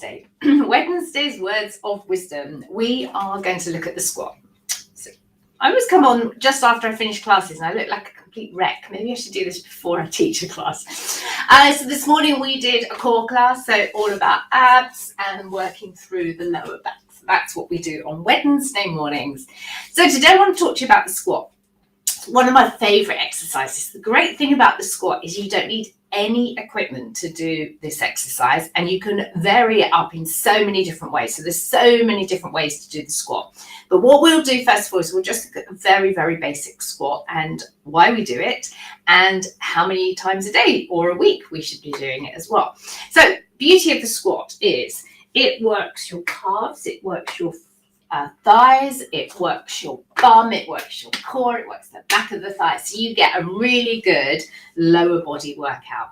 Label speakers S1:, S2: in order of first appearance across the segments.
S1: Wednesday. Wednesday's words of wisdom. We are going to look at the squat. So I always come on just after I finish classes and I look like a complete wreck. Maybe I should do this before I teach a class. So this morning we did a core class, so all about abs and working through the lower back. So that's what we do on Wednesday mornings. So today I want to talk to you about the squat. One of my favorite exercises. The great thing about the squat is you don't need any equipment to do this exercise, and you can vary it up in so many different ways. So there's so many different ways to do the squat. But what we'll do first of all is we'll just look at a very, very basic squat and why we do it and how many times a day or a week we should be doing it as well. So beauty of the squat is it works your calves, it works your thighs, it works your bum, it works your core, it works the back of the thighs. So you get a really good lower body workout.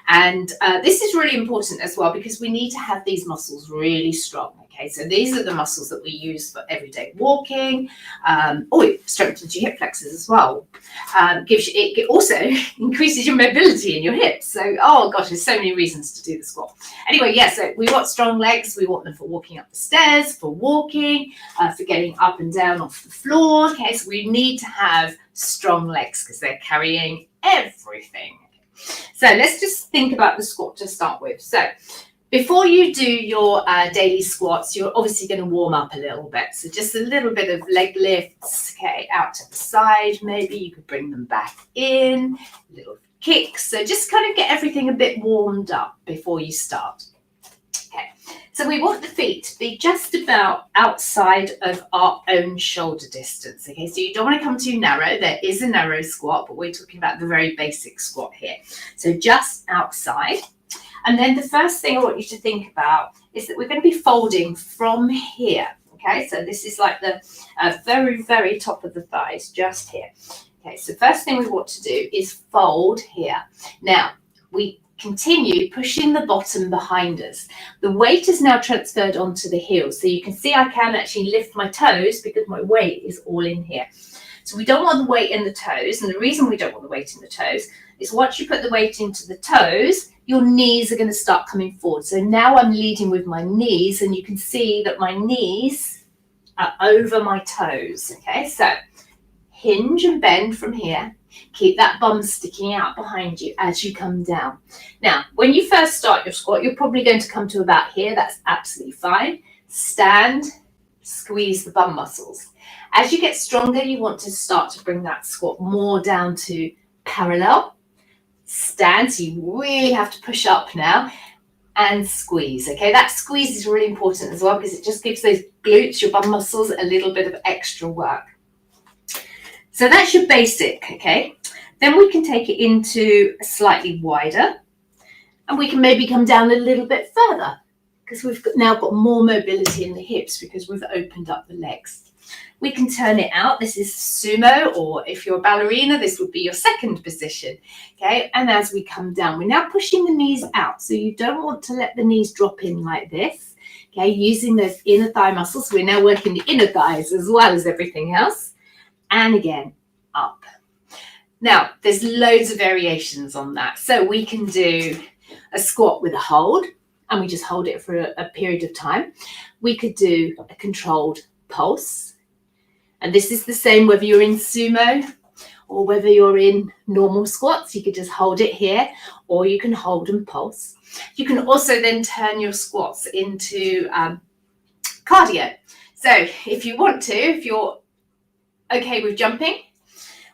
S1: And this is really important as well because we need to have these muscles really strong. Okay, so these are the muscles that we use for everyday walking. It strengthens your hip flexors as well. It also increases your mobility in your hips. So, oh gosh, there's so many reasons to do the squat. Anyway, yeah, so we want strong legs. We want them for walking up the stairs, for walking, for getting up and down off the floor. Okay, so we need to have strong legs because they're carrying everything. So let's just think about the squat to start with. So before you do your daily squats, you're obviously going to warm up a little bit. So just a little bit of leg lifts, okay, out to the side. Maybe you could bring them back in, little kicks. So just kind of get everything a bit warmed up before you start. Okay, so we want the feet to be just about outside of our own shoulder distance. Okay, so you don't want to come too narrow. There is a narrow squat, but we're talking about the very basic squat here. So just outside. And then the first thing I want you to think about is that we're going to be folding from here. Okay, so this is like the very, very top of the thighs, just here. Okay, so first thing we want to do is fold here. Now, we continue pushing the bottom behind us. The weight is now transferred onto the heels. So you can see I can actually lift my toes because my weight is all in here. So we don't want the weight in the toes. And the reason we don't want the weight in the toes is once you put the weight into the toes, your knees are going to start coming forward. So now I'm leading with my knees and you can see that my knees are over my toes. Okay, so hinge and bend from here. Keep that bum sticking out behind you as you come down. Now, when you first start your squat, you're probably going to come to about here. That's absolutely fine. Stand, squeeze the bum muscles. As you get stronger, you want to start to bring that squat more down to parallel. Stand, so you really have to push up now and squeeze. Okay, that squeeze is really important as well because it just gives those glutes, your bum muscles, a little bit of extra work. So that's your basic, okay? Then we can take it into a slightly wider and we can maybe come down a little bit further because we've now got more mobility in the hips because we've opened up the legs. We can turn it out. This is sumo, or if you're a ballerina, this would be your second position, okay? And as we come down, we're now pushing the knees out. So you don't want to let the knees drop in like this, okay? Using those inner thigh muscles. We're now working the inner thighs as well as everything else. And again, up. Now, there's loads of variations on that. So we can do a squat with a hold, and we just hold it for a period of time. We could do a controlled pulse. And this is the same whether you're in sumo or whether you're in normal squats. You could just hold it here, or you can hold and pulse. You can also then turn your squats into cardio. So if you want to, if you're okay with jumping,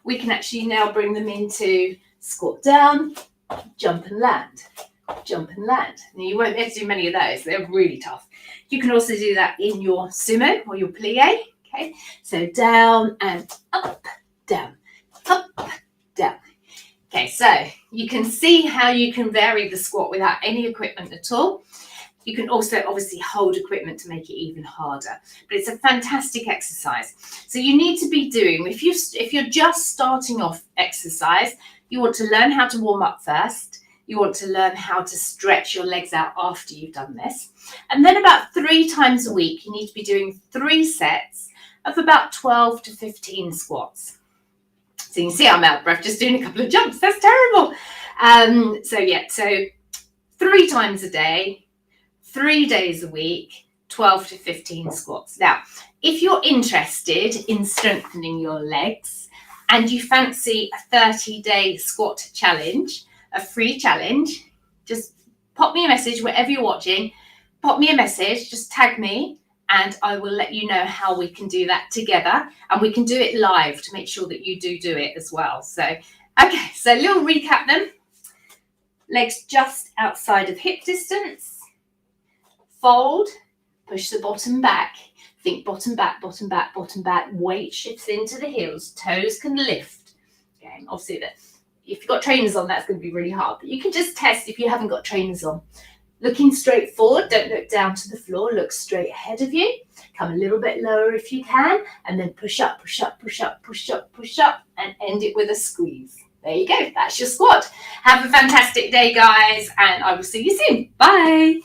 S1: we can actually now bring them into squat down, jump and land, jump and land. Now you won't be able to do many of those. They're really tough. You can also do that in your sumo or your plie. Okay, so down and up, down, up, down. Okay, so you can see how you can vary the squat without any equipment at all. You can also obviously hold equipment to make it even harder, but it's a fantastic exercise. So you need to be doing, if you're just starting off exercise, you want to learn how to warm up first. You want to learn how to stretch your legs out after you've done this. And then about 3 times a week, you need to be doing 3 sets of about 12 to 15 squats. So you can see I'm out of breath just doing a couple of jumps. That's terrible. So 3 times a day, 3 days a week, 12 to 15 squats. Now, if you're interested in strengthening your legs and you fancy a 30-day squat challenge, a free challenge, just pop me a message wherever you're watching, pop me a message, just tag me, and I will let you know how we can do that together. And we can do it live to make sure that you do it as well. So, okay, so a little recap then. Legs just outside of hip distance. Fold, push the bottom back. Think bottom back, bottom back, bottom back. Weight shifts into the heels. Toes can lift. Okay, obviously, if you've got trainers on, that's going to be really hard. But you can just test if you haven't got trainers on. Looking straight forward, don't look down to the floor, look straight ahead of you. Come a little bit lower if you can, and then push up, push up, push up, push up, push up, and end it with a squeeze. There you go, that's your squat. Have a fantastic day, guys, and I will see you soon. Bye.